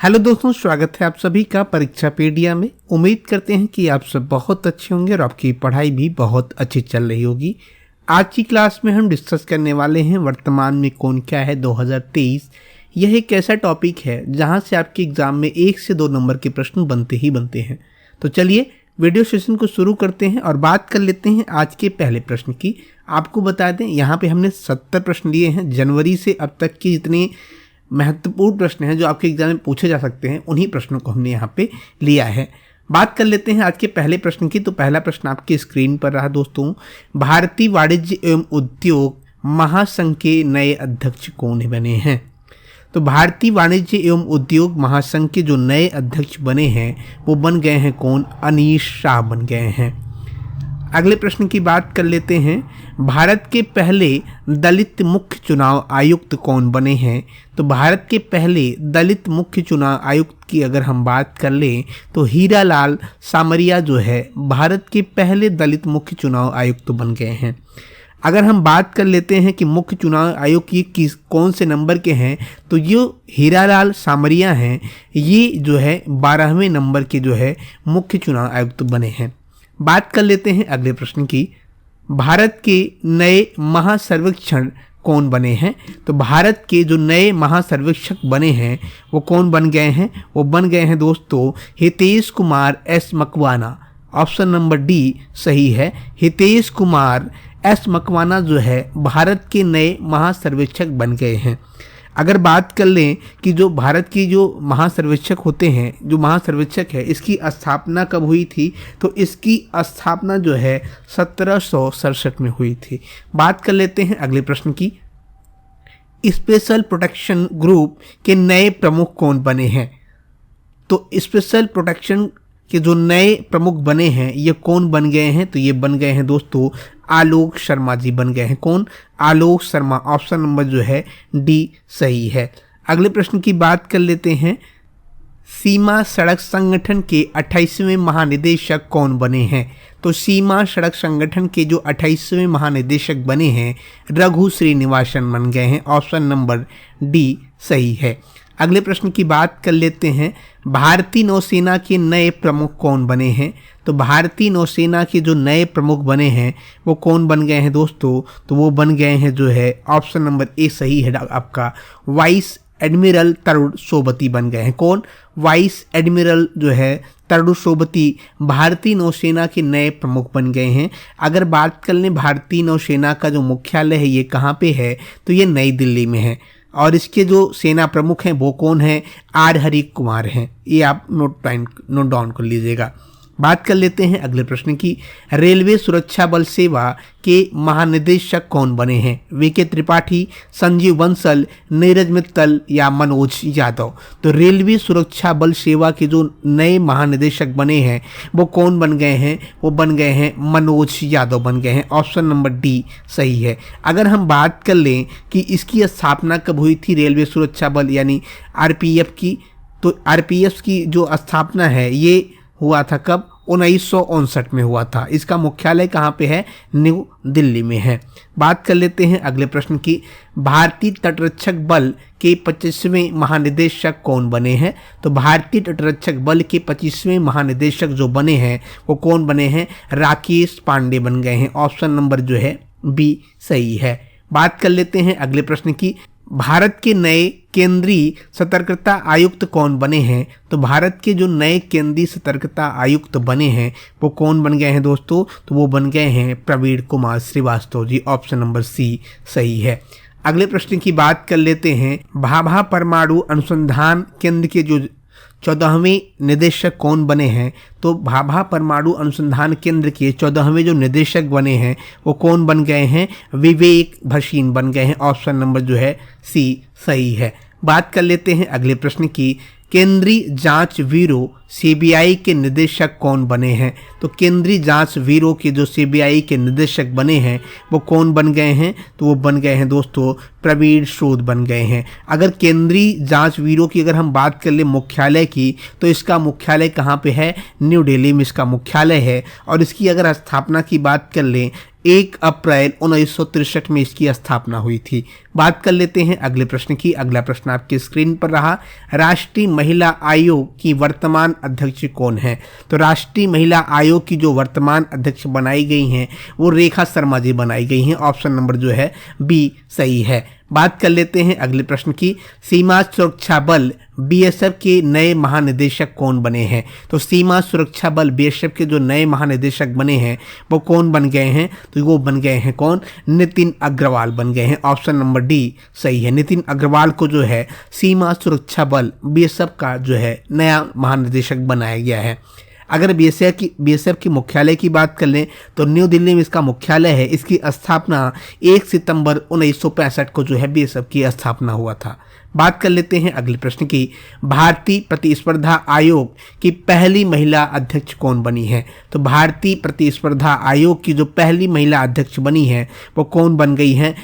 Hello दोस्तों, स्वागत है आप सभी का परीक्षापेडिया में। उम्मीद करते हैं कि आप सब बहुत अच्छे होंगे और आपकी पढ़ाई भी बहुत अच्छी चल रही होगी। आज की क्लास में हम डिस्कस करने वाले हैं वर्तमान में कौन क्या है 2023। यह एक ऐसा टॉपिक है जहां से आपके एग्जाम में 1 से 2 नंबर के प्रश्न बनते ही बनते हैं। तो चलिए वीडियो सेशन को शुरू करते हैं और बात कर लेते हैं आज के पहले प्रश्न की। आपको बता दें, यहाँ पे हमने 70 प्रश्न लिए हैं। जनवरी से अब तक के जितने महत्वपूर्ण प्रश्न हैं जो आपके एग्जाम में पूछे जा सकते हैं, उन्हीं प्रश्नों को हमने यहाँ पे लिया है। बात कर लेते हैं आज के पहले प्रश्न की। तो पहला प्रश्न आपकी स्क्रीन पर रहा दोस्तों, भारतीय वाणिज्य एवं उद्योग महासंघ के नए अध्यक्ष कौन बने हैं? तो भारतीय वाणिज्य एवं उद्योग महासंघ के जो नए अध्यक्ष बने हैं वो बन गए हैं कौन? अनीश शाह बन गए हैं। अगले प्रश्न की बात कर लेते हैं, भारत के पहले दलित मुख्य चुनाव आयुक्त कौन बने हैं? तो भारत के पहले दलित मुख्य चुनाव आयुक्त की अगर हम बात कर लें तो हीरालाल सामरिया जो है भारत के पहले दलित मुख्य चुनाव आयुक्त बन गए हैं। अगर हम बात कर लेते हैं कि मुख्य चुनाव आयोग ये कौन से नंबर के हैं, तो ये हीरालाल सामरिया हैं, ये जो है 12वें नंबर के जो है मुख्य चुनाव आयुक्त बने हैं। बात कर लेते हैं अगले प्रश्न की, भारत के नए महासर्वेक्षण कौन बने हैं? तो भारत के जो नए महासर्वेक्षक बने हैं वो कौन बन गए हैं? वो बन गए हैं दोस्तों Hitesh Kumar S Makwana. Option number D सही है। हितेश कुमार एस मकवाना जो है भारत के नए महासर्वेक्षक बन गए हैं। अगर बात कर लें कि जो भारत की जो महासर्वेक्षक होते हैं, जो महासर्वेक्षक है, इसकी स्थापना कब हुई थी? तो इसकी स्थापना जो है 1767 में हुई थी। बात कर लेते हैं अगले प्रश्न की, स्पेशल प्रोटेक्शन ग्रुप के नए प्रमुख कौन बने हैं? तो स्पेशल प्रोटेक्शन के जो नए प्रमुख बने हैं ये कौन बन गए हैं? तो ये बन गए हैं दोस्तों आलोक शर्मा जी बन गए हैं। कौन? आलोक शर्मा। ऑप्शन नंबर जो है डी सही है। अगले प्रश्न की बात कर लेते हैं, सीमा सड़क संगठन के 28वें महानिदेशक कौन बने हैं? तो सीमा सड़क संगठन के जो 28वें महानिदेशक बने हैं रघु श्रीनिवासन बन गए हैं। ऑप्शन नंबर डी सही है। अगले प्रश्न की बात कर लेते हैं, भारतीय नौसेना के नए प्रमुख कौन बने हैं? तो भारतीय नौसेना के जो नए प्रमुख बने हैं वो कौन बन गए हैं दोस्तों? तो वो बन गए हैं जो है ऑप्शन नंबर ए सही है आपका, वाइस एडमिरल तरुण सोबती बन गए हैं। कौन? वाइस एडमिरल जो है तरुण सोबती भारतीय नौसेना के नए प्रमुख बन गए हैं। अगर बात कर लें भारतीय नौसेना का जो मुख्यालय है ये कहाँ पे है? तो ये नई दिल्ली में है। और इसके जो सेना प्रमुख हैं वो कौन है? आर हरि कुमार हैं। ये आप नोट डाउन कर लीजिएगा। बात कर लेते हैं अगले प्रश्न की, रेलवे सुरक्षा बल सेवा के महानिदेशक कौन बने हैं? वीके त्रिपाठी, संजीव बंसल, नीरज मित्तल या मनोज यादव? तो रेलवे सुरक्षा बल सेवा के जो नए महानिदेशक बने हैं वो कौन बन गए हैं? वो बन गए हैं मनोज यादव बन गए हैं। ऑप्शन नंबर डी सही है। अगर हम बात कर लें कि इसकी स्थापना कब हुई थी रेलवे सुरक्षा बल यानी आरपीएफ की, तो आरपीएफ की जो स्थापना है ये हुआ था कब? 1959 में हुआ था। इसका मुख्यालय कहाँ पे है? न्यू दिल्ली में है। बात कर लेते हैं अगले प्रश्न की, भारतीय तटरक्षक बल के 25वें महानिदेशक कौन बने हैं? तो भारतीय तटरक्षक बल के 25वें महानिदेशक जो बने हैं वो कौन बने हैं? राकेश पांडे बन गए हैं। ऑप्शन नंबर जो है बी सही है। बात कर लेते हैं अगले प्रश्न की, भारत के नए केंद्रीय सतर्कता आयुक्त कौन बने हैं? तो भारत के जो नए केंद्रीय सतर्कता आयुक्त बने हैं वो कौन बन गए हैं दोस्तों? तो वो बन गए हैं Praveen Kumar Srivastava ji. Option number C सही है। अगले प्रश्न की बात कर लेते हैं, भाभा परमाणु अनुसंधान केंद्र के जो 14वें निदेशक कौन बने हैं? तो भाभा परमाणु अनुसंधान केंद्र के 14वें जो निदेशक बने हैं वो कौन बन गए हैं? विवेक भसीन बन गए हैं। ऑप्शन नंबर जो है सी सही है। बात कर लेते हैं अगले प्रश्न की, केंद्रीय जांच ब्यूरो सीबीआई के निदेशक कौन बने हैं? तो केंद्रीय जांच ब्यूरो के जो सीबीआई के निदेशक बने हैं वो कौन बन गए हैं? तो वो बन गए हैं दोस्तों प्रवीण सूद बन गए हैं। अगर केंद्रीय जांच ब्यूरो की अगर हम बात कर ले मुख्यालय की, तो इसका मुख्यालय कहाँ पे है? न्यू दिल्ली में इसका मुख्यालय है। और इसकी अगर स्थापना की बात कर लें 1 अप्रैल 1963 में इसकी स्थापना हुई थी। बात कर लेते हैं अगले प्रश्न की। अगला प्रश्न आपकी स्क्रीन पर रहा, राष्ट्रीय महिला आयोग की वर्तमान अध्यक्ष कौन है? तो राष्ट्रीय महिला आयोग की जो वर्तमान अध्यक्ष बनाई गई हैं वो रेखा शर्मा जी बनाई गई हैं। ऑप्शन नंबर जो है बी सही है। बात कर लेते हैं अगले प्रश्न की, सीमा सुरक्षा बल बीएसएफ के नए महानिदेशक कौन बने हैं? तो सीमा सुरक्षा बल बीएसएफ के जो नए महानिदेशक बने हैं वो कौन बन गए हैं? तो वो बन गए हैं कौन? नितिन अग्रवाल बन गए हैं। ऑप्शन नंबर डी सही है। नितिन अग्रवाल को जो है सीमा सुरक्षा बल बीएसएफ का जो है नया महानिदेशक बनाया गया है। अगर बीएसएफ की मुख्यालय की बात कर लें तो न्यू दिल्ली में इसका मुख्यालय है। इसकी स्थापना 1 सितंबर 1965 को जो है बीएसएफ की स्थापना हुआ था। बात कर लेते हैं अगले प्रश्न की, भारतीय प्रतिस्पर्धा आयोग की पहली महिला अध्यक्ष कौन बनी है? तो भारतीय प्रतिस्पर्धा आयोग की जो पहली महिला अध्यक्ष बनी है वो कौन बन गई है?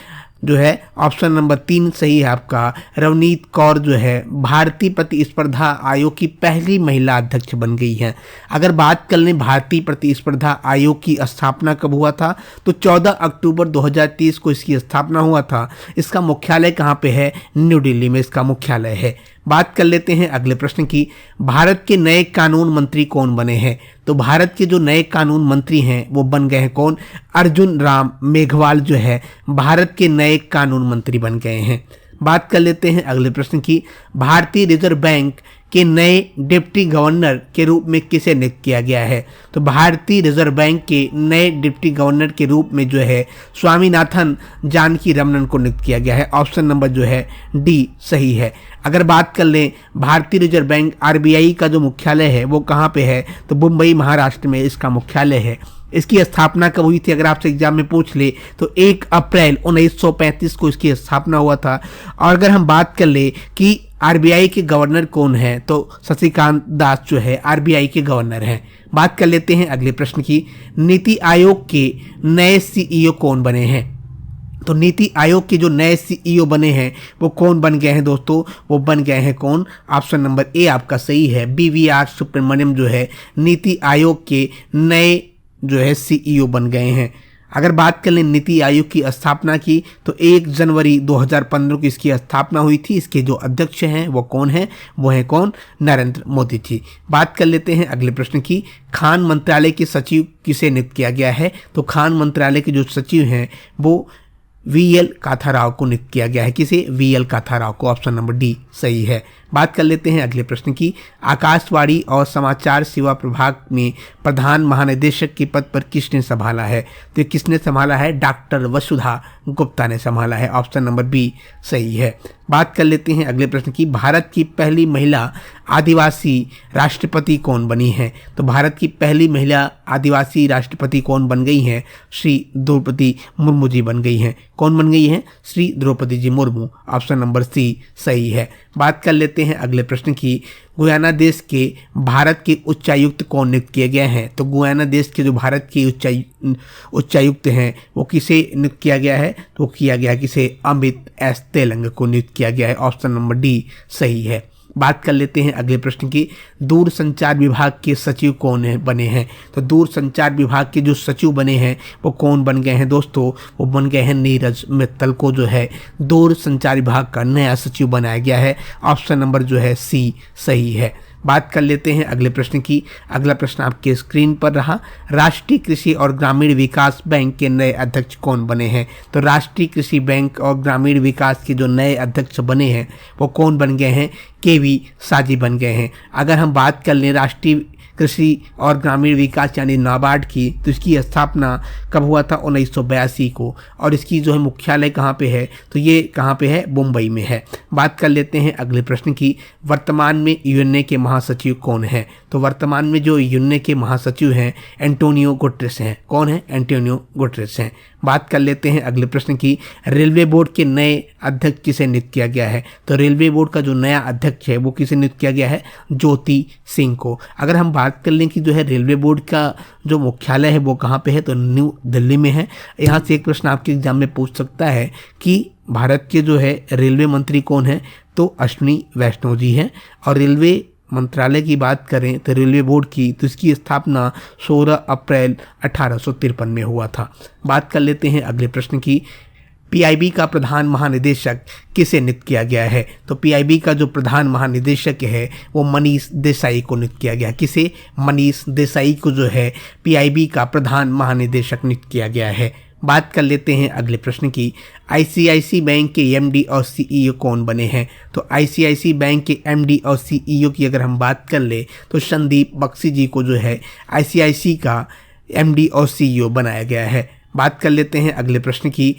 जो है ऑप्शन नंबर 3 सही है आपका, रवनीत कौर जो है भारतीय प्रतिस्पर्धा आयोग की पहली महिला अध्यक्ष बन गई है। अगर बात कर लें भारतीय प्रतिस्पर्धा आयोग की स्थापना कब हुआ था तो 14 अक्टूबर 2030 को इसकी स्थापना हुआ था। इसका मुख्यालय कहाँ पे है? न्यू दिल्ली में इसका मुख्यालय है। बात कर लेते हैं अगले प्रश्न की, भारत के नए कानून मंत्री कौन बने हैं? तो भारत के जो नए कानून मंत्री हैं वो बन गए हैं कौन? अर्जुन राम मेघवाल जो है भारत के नए कानून मंत्री बन गए हैं। बात कर लेते हैं अगले प्रश्न की, भारतीय रिजर्व बैंक के नए डिप्टी गवर्नर के रूप में किसे नियुक्त किया गया है? तो भारतीय रिजर्व बैंक के नए डिप्टी गवर्नर के रूप में जो है स्वामीनाथन जानकी रमनन को नियुक्त किया गया है। ऑप्शन नंबर जो है डी सही है। अगर बात कर लें भारतीय रिजर्व बैंक आरबीआई का जो मुख्यालय है वो कहाँ पे है? तो मुंबई महाराष्ट्र में इसका मुख्यालय है। इसकी स्थापना कब हुई थी अगर आपसे एग्जाम में पूछ ले तो 1 अप्रैल 1935 को इसकी स्थापना हुआ था। और अगर हम बात कर ले कि आरबीआई के गवर्नर कौन है तो शशिकांत दास जो है आरबीआई के गवर्नर हैं। बात कर लेते हैं अगले प्रश्न की, नीति आयोग के नए सीईओ कौन बने हैं? तो नीति आयोग के जो नए सीईओ बने हैं वो कौन बन गए हैं दोस्तों? वो बन गए हैं कौन? ऑप्शन नंबर ए आपका सही है, बीवीआर सुब्रमण्यम जो है नीति आयोग के नए जो है सीईओ बन गए हैं। अगर बात कर लें नीति आयोग की स्थापना की तो 1 जनवरी 2015 को इसकी स्थापना हुई थी। इसके जो अध्यक्ष हैं वो कौन है? वो है कौन? नरेंद्र मोदी जी। बात कर लेते हैं अगले प्रश्न की, खान मंत्रालय के सचिव किसे नियुक्त किया गया है? तो खान मंत्रालय के जो सचिव हैं वो वीएल काथाराव को नियुक्त किया गया है। किसे? वीएल काथाराव को। ऑप्शन नंबर डी सही है। बात कर लेते हैं अगले प्रश्न की, आकाशवाणी और समाचार सेवा प्रभाग में प्रधान महानिदेशक के पद पर किसने संभाला है? तो किसने संभाला है? डॉक्टर वसुधा गुप्ता ने संभाला है। ऑप्शन नंबर बी सही है। बात कर लेते हैं अगले प्रश्न की, भारत की पहली महिला आदिवासी राष्ट्रपति कौन बनी है? तो भारत की पहली महिला आदिवासी राष्ट्रपति कौन बन गई हैं? श्री द्रौपदी मुर्मू जी बन गई हैं। कौन बन गई हैं? Shri Draupadi ji Murmu. Option number C सही है। बात कर लेते हैं अगले प्रश्न की, गुयाना देश के भारत के उच्चायुक्त कौन नियुक्त किए गए हैं? तो गुयाना देश के जो भारत के उच्चायुक्त हैं वो किसे नियुक्त किया गया है? तो किया गया किसे? अमित एस तेलंग को नियुक्त किया गया है। ऑप्शन नंबर डी सही है। बात कर लेते हैं अगले प्रश्न की, दूरसंचार विभाग के सचिव कौन बने हैं? तो दूरसंचार विभाग के जो सचिव बने हैं वो कौन बन गए हैं दोस्तों? वो बन गए हैं नीरज मित्तल को जो है दूरसंचार विभाग का नया सचिव बनाया गया है। ऑप्शन नंबर जो है सी सही है। बात कर लेते हैं अगले प्रश्न की। अगला प्रश्न आपके स्क्रीन पर रहा, राष्ट्रीय कृषि और ग्रामीण विकास बैंक के नए अध्यक्ष कौन बने हैं? तो राष्ट्रीय कृषि बैंक और ग्रामीण विकास के जो नए अध्यक्ष बने हैं वो कौन बन गए हैं? केवी साजी बन गए हैं। अगर हम बात कर लें राष्ट्रीय कृषि और ग्रामीण विकास यानी नाबार्ड की तो इसकी स्थापना कब हुआ था? 1982 को। और इसकी जो है मुख्यालय कहाँ पे है? तो ये कहाँ पे है? मुंबई में है। बात कर लेते हैं अगले प्रश्न की, वर्तमान में यूएनए के महासचिव कौन है? तो वर्तमान में जो यूएनए के महासचिव हैं एंटोनियो गुटेरेस हैं। कौन है? एंटोनियो गुटेरेस हैं। बात कर लेते हैं अगले प्रश्न की, रेलवे बोर्ड के नए अध्यक्ष किसे नियुक्त किया गया है? तो रेलवे बोर्ड का जो नया अध्यक्ष है वो किसे नियुक्त किया गया है? ज्योति सिंह को। अगर हम बात कर लें कि जो है रेलवे बोर्ड का जो मुख्यालय है वो कहाँ पे है? तो न्यू दिल्ली में है। यहाँ से एक प्रश्न आपके एग्जाम में पूछ सकता है कि भारत के जो है रेलवे मंत्री कौन है? तो अश्विनी वैष्णव जी हैं। और रेलवे मंत्रालय की बात करें तो रेलवे बोर्ड की, तो इसकी स्थापना 16 अप्रैल 1853 में हुआ था। बात कर लेते हैं अगले प्रश्न की, पीआईबी का प्रधान महानिदेशक किसे नियुक्त किया गया है? तो पीआईबी का जो प्रधान महानिदेशक है वो मनीष देसाई को नियुक्त किया गया। किसे? मनीष देसाई को जो है पीआईबी का प्रधान महानिदेशक नियुक्त किया गया है। बात कर लेते हैं अगले प्रश्न की, आईसीआईसी बैंक के एमडी और सीईओ कौन बने हैं? तो आईसीआईसी बैंक के एमडी और सीईओ की अगर हम बात कर ले तो संदीप बख्शी जी को जो है आईसीआईसी का एमडी और सीईओ बनाया गया है। बात कर लेते हैं अगले प्रश्न की,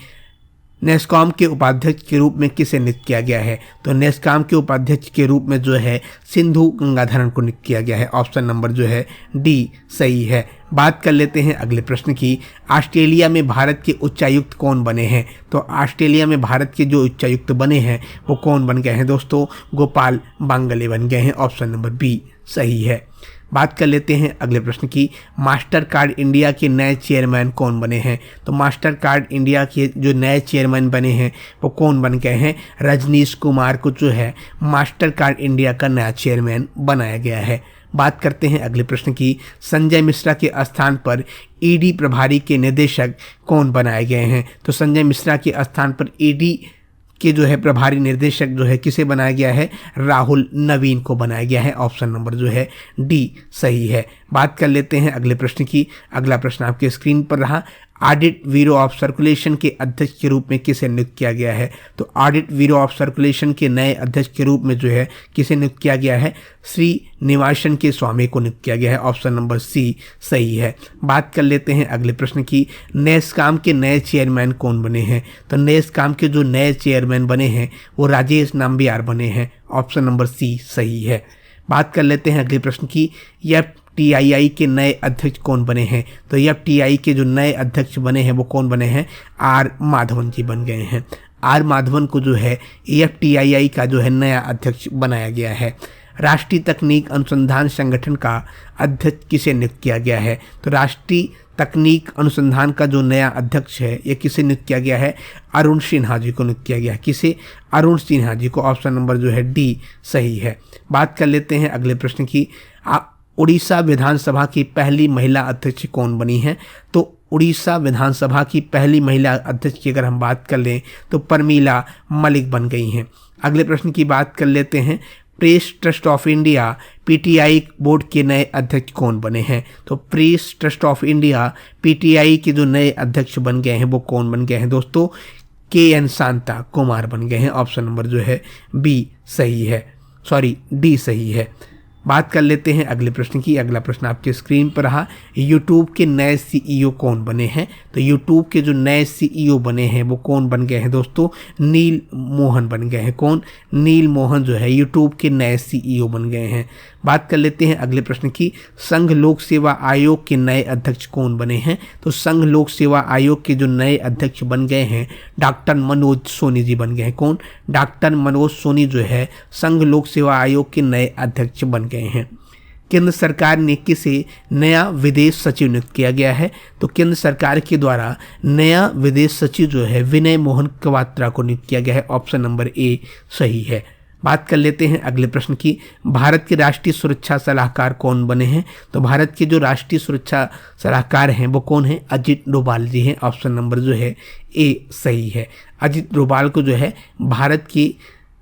नेस्कॉम के उपाध्यक्ष के रूप में किसे नियुक्त किया गया है? तो नेस्कॉम के उपाध्यक्ष के रूप में जो है सिंधु गंगाधरन को नियुक्त किया गया है। ऑप्शन नंबर जो है डी सही है। बात कर लेते हैं अगले प्रश्न की, ऑस्ट्रेलिया में भारत के उच्चायुक्त कौन बने हैं? तो ऑस्ट्रेलिया में भारत के जो उच्चायुक्त बने हैं वो कौन बन गए हैं दोस्तों? गोपाल बांगले बन गए हैं। ऑप्शन नंबर बी सही है। बात कर लेते हैं अगले प्रश्न की, मास्टर कार्ड इंडिया के नए चेयरमैन कौन बने हैं? तो मास्टर कार्ड इंडिया के जो नए चेयरमैन बने हैं वो कौन बन गए हैं? रजनीश कुमार को जो है मास्टर कार्ड इंडिया का नया चेयरमैन बनाया गया है। बात करते हैं अगले प्रश्न की, संजय मिश्रा के स्थान पर ईडी प्रभारी के निदेशक कौन बनाए गए हैं? तो संजय मिश्रा के स्थान पर ईडी के जो है प्रभारी निर्देशक जो है किसे बनाया गया है? राहुल नवीन को बनाया गया है। ऑप्शन नंबर जो है डी सही है। बात कर लेते हैं अगले प्रश्न की। अगला प्रश्न आपके स्क्रीन पर रहा, ऑडिट ब्यूरो ऑफ सर्कुलेशन के अध्यक्ष के रूप में किसे नियुक्त किया गया है? तो ऑडिट ब्यूरो ऑफ सर्कुलेशन के नए अध्यक्ष के रूप में जो है किसे नियुक्त किया गया है? श्री निवासन के स्वामी को नियुक्त किया गया है। ऑप्शन नंबर सी सही है। बात कर लेते हैं अगले प्रश्न की, नेस्कॉम के नए चेयरमैन कौन बने हैं? तो नेस्कॉम के जो नए चेयरमैन बने हैं वो राजेश नाम्बियार बने हैं। ऑप्शन नंबर सी सही है। बात कर लेते हैं अगले प्रश्न की, एफटीआई के नए अध्यक्ष कौन बने हैं? तो एफटीआई के जो नए अध्यक्ष बने हैं वो कौन बने हैं? आर माधवन जी बन गए हैं। आर माधवन को जो है एफटीआई का जो है नया अध्यक्ष बनाया गया है। राष्ट्रीय तकनीक अनुसंधान संगठन का अध्यक्ष किसे नियुक्त किया गया है? तो राष्ट्रीय तकनीक अनुसंधान का जो नया अध्यक्ष है ये किसे नियुक्त किया गया है? अरुण सिन्हा जी को नियुक्त किया गया है। किसे? अरुण सिन्हा जी को। ऑप्शन नंबर जो है डी सही है। बात कर लेते हैं अगले प्रश्न की, उड़ीसा विधानसभा की पहली महिला अध्यक्ष कौन बनी है? तो उड़ीसा विधानसभा की पहली महिला अध्यक्ष की अगर हम बात कर लें तो प्रमीला मलिक बन गई हैं। अगले प्रश्न की बात कर लेते हैं, press trust of India PTI board के नए अध्यक्ष कौन बने हैं? तो press trust of India PTI के जो नए अध्यक्ष बन गए हैं वो कौन बन गए हैं दोस्तों? के.एन. शांता कुमार बन गए हैं। ऑप्शन नंबर जो है बी सही है, सॉरी डी सही है। बात कर लेते हैं अगले प्रश्न की। अगला प्रश्न आपके स्क्रीन पर रहा, यूट्यूब के नए सीईओ कौन बने हैं? तो यूट्यूब के जो नए सीईओ बने हैं वो कौन बन गए हैं दोस्तों? नील मोहन बन गए हैं। कौन? नील मोहन जो है यूट्यूब के नए सीईओ बन गए हैं। बात कर लेते हैं अगले प्रश्न की, संघ लोक सेवा आयोग के नए अध्यक्ष कौन बने हैं? तो संघ लोक सेवा आयोग के जो नए अध्यक्ष बन गए हैं डॉक्टर मनोज सोनी जी बन गए हैं। कौन? डॉक्टर मनोज सोनी जो है संघ लोक सेवा आयोग के नए अध्यक्ष बन गए हैं। केंद्र सरकार ने किसे नया विदेश सचिव नियुक्त किया गया है? तो केंद्र सरकार के द्वारा नया विदेश सचिव जो है विनय मोहन क्वात्रा को नियुक्त किया गया है। ऑप्शन नंबर ए सही है। बात कर लेते हैं अगले प्रश्न की, भारत के राष्ट्रीय सुरक्षा सलाहकार कौन बने हैं? तो भारत के जो राष्ट्रीय सुरक्षा सलाहकार हैं वो कौन है? अजित डोभाल जी हैं। ऑप्शन नंबर जो है ए सही है। अजित डोभाल को जो है भारत की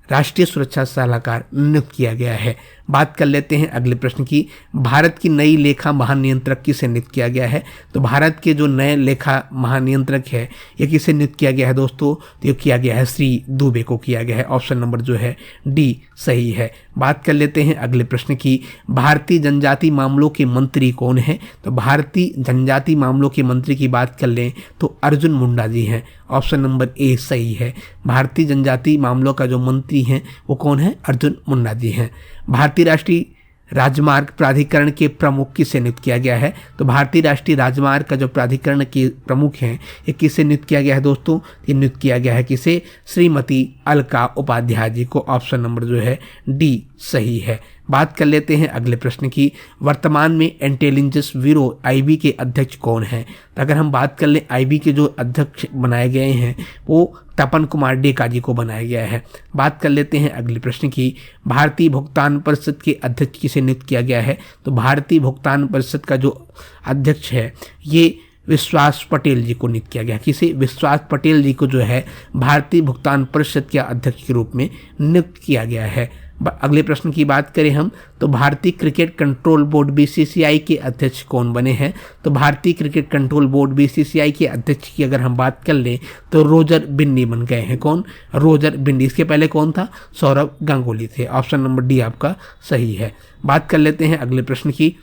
राष्ट्रीय सुरक्षा सलाहकार नियुक्त किया गया है। बात कर लेते हैं अगले प्रश्न की, भारत की नई लेखा महानियंत्रक किसे नियुक्त किया गया है? तो भारत के जो नए लेखा महानियंत्रक है ये किसे नियुक्त किया गया है दोस्तों? तो ये किया गया है श्री दुबे को किया गया है। ऑप्शन नंबर जो है डी सही है। बात कर लेते हैं अगले प्रश्न की, भारतीय जनजाति मामलों के मंत्री कौन है? तो भारतीय जनजाति मामलों के मंत्री की बात कर लें तो अर्जुन मुंडा जी हैं। ऑप्शन नंबर ए सही है। भारतीय जनजाति मामलों का जो मंत्री हैं वो कौन है? अर्जुन मुंडा जी हैं। भारतीय राष्ट्रीय राजमार्ग प्राधिकरण के प्रमुख किसे नियुक्त किया गया है? तो भारतीय राष्ट्रीय राजमार्ग का जो प्राधिकरण के प्रमुख हैं ये किसे नियुक्त किया गया है दोस्तों? ये नियुक्त किया गया है किसे? श्रीमती अलका उपाध्याय जी को। ऑप्शन नंबर जो है डी सही है। बात कर लेते हैं अगले प्रश्न की, वर्तमान में इंटेलिजेंस ब्यूरो आईबी के अध्यक्ष कौन हैं? तो अगर हम बात कर लें आईबी के जो अध्यक्ष बनाए गए हैं वो तपन कुमार डेका जी को बनाया गया है। बात कर लेते हैं अगले प्रश्न की, भारतीय भुगतान परिषद के अध्यक्ष किसे नियुक्त किया गया है? तो भारतीय भुगतान परिषद का जो अध्यक्ष है ये विश्वास पटेल जी को नियुक्त किया गया। किसे? विश्वास पटेल जी को जो है भारतीय भुगतान परिषद के अध्यक्ष के रूप में नियुक्त किया गया है। अगले प्रश्न की बात करें हम तो भारतीय क्रिकेट कंट्रोल बोर्ड बीसीसीआई के अध्यक्ष कौन बने हैं? तो भारतीय क्रिकेट कंट्रोल बोर्ड बीसीसीआई के अध्यक्ष की अगर हम बात कर लें तो रोजर बिन्नी बन गए हैं। कौन? रोजर बिन्नी। इसके पहले कौन था? सौरव गांगुली थे। ऑप्शन नंबर डी आपका सही है। बात कर लेते हैं अगले प्रश्न की,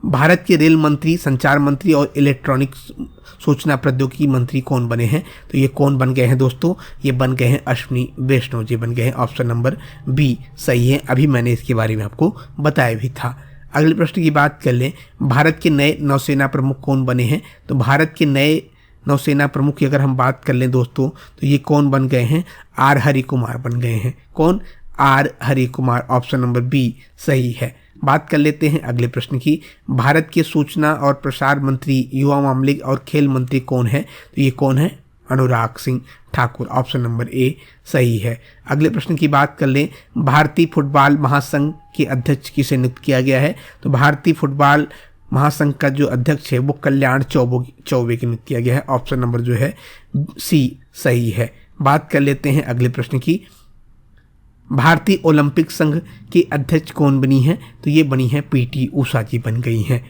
भारत के रेल मंत्री, संचार मंत्री और इलेक्ट्रॉनिक सूचना प्रौद्योगिकी मंत्री कौन बने हैं? तो ये कौन बन गए हैं दोस्तों? ये बन गए हैं अश्विनी वैष्णव जी बन गए हैं। ऑप्शन नंबर बी सही है। अभी मैंने इसके बारे में आपको बताया भी था। अगले प्रश्न की बात कर लें, भारत के नए नौसेना प्रमुख कौन बने हैं? तो भारत के नए नौसेना प्रमुख की अगर हम बात कर लें दोस्तों तो ये कौन बन गए हैं? आर हरि कुमार बन गए हैं। कौन? R Hari Kumar. Option number B सही है। बात कर लेते हैं अगले प्रश्न की, भारत के सूचना और प्रसार मंत्री, युवा मामले और खेल मंत्री कौन है? तो ये कौन है? Anurag Singh Thakur. Option number A सही है। अगले प्रश्न की बात कर लें, भारतीय फुटबॉल महासंघ के अध्यक्ष किसे नियुक्त किया गया है? तो भारतीय फुटबॉल महासंघ का जो अध्यक्ष है वो कल्याण चौबे के नियुक्त किया गया है। ऑप्शन नंबर जो है सी सही है। बात कर लेते हैं अगले प्रश्न की, भारतीय ओलंपिक संघ की अध्यक्ष कौन बनी है? तो ये बनी है पीटी उषा जी बन गई हैं।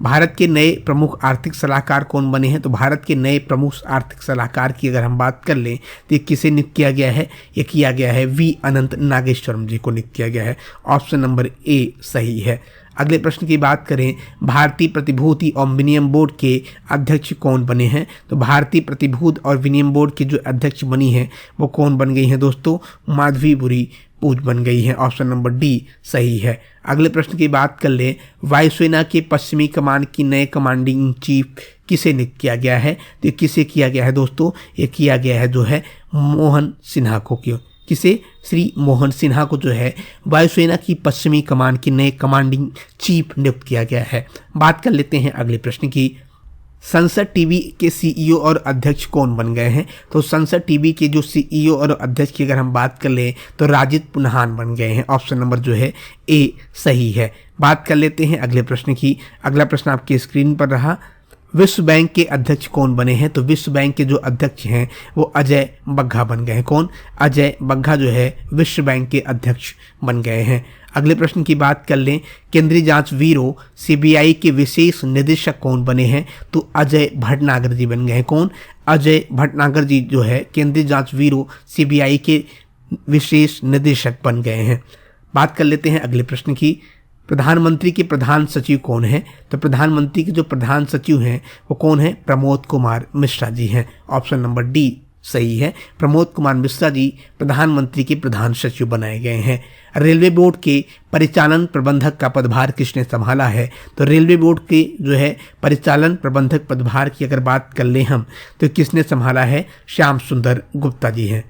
भारत के नए प्रमुख आर्थिक सलाहकार कौन बने हैं? तो भारत के नए प्रमुख आर्थिक सलाहकार की अगर हम बात कर लें तो ये किसे नियुक्त किया गया है? ये किया गया है वी अनंत नागेश्वरम जी को नियुक्त किया गया है। ऑप्शन नंबर ए सही है। अगले प्रश्न की बात करें, भारतीय प्रतिभूति और विनिमय बोर्ड के अध्यक्ष कौन बने हैं? तो भारतीय प्रतिभूति और विनिमय बोर्ड के जो अध्यक्ष बनी हैं वो कौन बन गई हैं दोस्तों? माधवी बुरी पूज बन गई है। ऑप्शन नंबर डी सही है। अगले प्रश्न की बात कर लें, वायुसेना के पश्चिमी कमान की नए कमांडिंग इन चीफ किसे नियुक्त किया गया है? तो किसे किया गया है दोस्तों? ये किया गया है जो है मोहन सिन्हा को। किसे? श्री मोहन सिन्हा को जो है वायुसेना की पश्चिमी कमान की नए कमांडिंग चीफ नियुक्त किया गया है। बात कर लेते हैं अगले प्रश्न की, संसद टीवी के सीईओ और अध्यक्ष कौन बन गए हैं? तो संसद टीवी के जो सीईओ और अध्यक्ष की अगर हम बात कर लें तो राजिद पुनहान बन गए हैं। ऑप्शन नंबर जो है ए सही है। बात कर लेते हैं अगले प्रश्न की। अगला प्रश्न आपके स्क्रीन पर रहा, विश्व बैंक के अध्यक्ष कौन बने हैं? तो विश्व बैंक के जो अध्यक्ष हैं वो अजय बग्गा बन गए हैं। कौन? अजय बग्गा जो है विश्व बैंक के अध्यक्ष बन गए हैं। अगले प्रश्न की बात कर लें, केंद्रीय जांच ब्यूरो सीबीआई के विशेष निदेशक कौन बने हैं? तो अजय भटनागर जी बन गए हैं। कौन? अजय भटनागर जी जो है केंद्रीय जांच ब्यूरो सीबीआई के विशेष निदेशक बन गए हैं। बात कर लेते हैं अगले प्रश्न की, प्रधानमंत्री के प्रधान सचिव कौन है? तो प्रधानमंत्री के जो प्रधान सचिव हैं वो कौन है? प्रमोद कुमार मिश्रा जी हैं। ऑप्शन नंबर डी सही है। प्रमोद कुमार मिश्रा जी प्रधानमंत्री के प्रधान सचिव बनाए गए हैं। रेलवे बोर्ड के परिचालन प्रबंधक का पदभार किसने संभाला है? तो रेलवे बोर्ड के जो है परिचालन प्रबंधक पदभार की अगर बात कर लें हम तो किसने संभाला है? श्याम सुंदर गुप्ता जी हैं।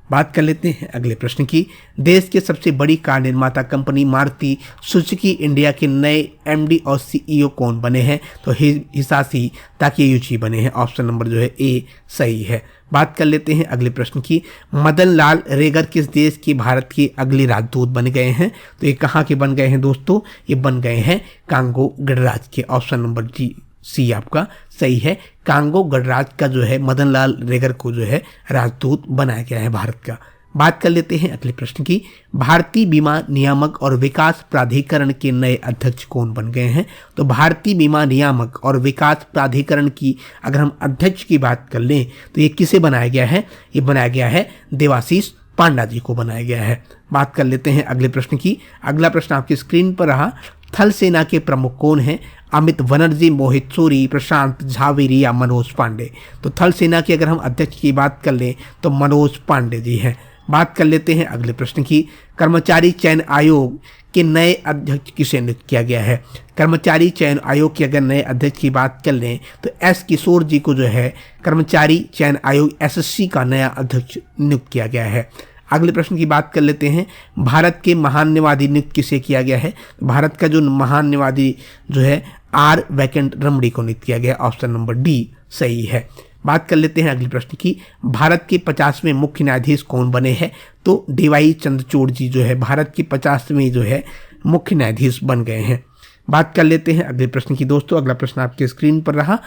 बात कर लेते हैं अगले प्रश्न की, देश के सबसे बड़ी कार निर्माता कंपनी मारुति सुजुकी इंडिया के नए एमडी और सीईओ कौन बने हैं? तो हिसाशी ताकेयुची बने हैं। ऑप्शन नंबर जो है ए सही है। बात कर लेते हैं अगले प्रश्न की, मदन लाल रेगर किस देश के भारत के अगले राजदूत बन गए हैं? तो ये कहाँ के बन गए हैं दोस्तों? ये बन गए हैं कांगो गणराज्य के। ऑप्शन नंबर जी सी आपका सही है। कांगो गणराज्य का जो है मदन लाल रेगर को जो है राजदूत बनाया गया है भारत का। बात कर लेते हैं अगले प्रश्न की, भारतीय बीमा नियामक और विकास प्राधिकरण के नए अध्यक्ष कौन बन गए हैं? तो भारतीय बीमा नियामक और विकास प्राधिकरण की अगर हम अध्यक्ष की बात कर लें तो ये किसे बनाया गया है? ये बनाया गया है देवाशीष पांडा जी को बनाया गया है। बात कर लेते हैं अगले प्रश्न की। अगला प्रश्न आपकी स्क्रीन पर रहा, थल सेना के प्रमुख कौन हैं? अमित बनर्जी, मोहित सूरी, प्रशांत झावेरी या मनोज पांडे? तो थल सेना की अगर हम अध्यक्ष की बात कर लें तो मनोज पांडे जी हैं। बात कर लेते हैं अगले प्रश्न की, कर्मचारी चयन आयोग के नए अध्यक्ष किसे नियुक्त किया गया है? कर्मचारी चयन आयोग के अगर नए अध्यक्ष की बात कर लें तो एस किशोर जी को जो है कर्मचारी चयन आयोग एसएससी का नया अध्यक्ष नियुक्त किया गया है। अगले प्रश्न की बात कर लेते हैं, भारत के महान न्यायाधीश नियुक्त किसे किया गया है? भारत का जो महान न्यायाधीश जो है आर वेंकट रमणी को नियुक्त किया गया। ऑप्शन नंबर डी सही है। बात कर लेते हैं अगले प्रश्न की, भारत के 50वें मुख्य न्यायाधीश कौन बने हैं? तो डीवाई चंद्रचूड़ जी जो है भारत के 50वें जो है मुख्य न्यायाधीश बन गए हैं। बात कर लेते हैं अगले प्रश्न की। दोस्तों अगला प्रश्न आपके स्क्रीन पर रहा,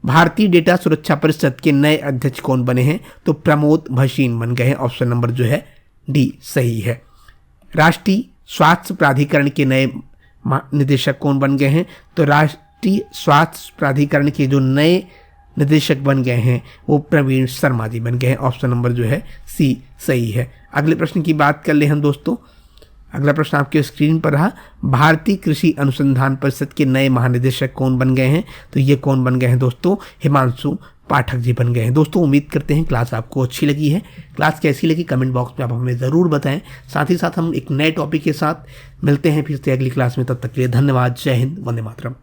भारतीय डेटा सुरक्षा परिषद के नए अध्यक्ष कौन बने हैं? तो प्रमोद भसीन बन गए हैं। ऑप्शन नंबर जो है डी सही है। राष्ट्रीय स्वास्थ्य प्राधिकरण के नए निदेशक कौन बन गए हैं? तो राष्ट्रीय स्वास्थ्य प्राधिकरण के जो नए निदेशक बन गए हैं वो प्रवीण शर्मा जी बन गए हैं। ऑप्शन नंबर जो है सी सही है। अगले प्रश्न की बात कर ले हम दोस्तों, अगला प्रश्न आपके स्क्रीन पर रहा, भारतीय कृषि अनुसंधान परिषद के नए महानिदेशक कौन बन गए हैं? तो ये कौन बन गए हैं दोस्तों? हिमांशु पाठक जी बन गए हैं। दोस्तों उम्मीद करते हैं क्लास आपको अच्छी लगी है। क्लास कैसी लगी कमेंट बॉक्स में आप हमें ज़रूर बताएं। साथ ही साथ हम एक नए टॉपिक के साथ मिलते हैं फिर से अगली क्लास में। तब तक के लिए धन्यवाद। जय हिंद, वंदे मातरम।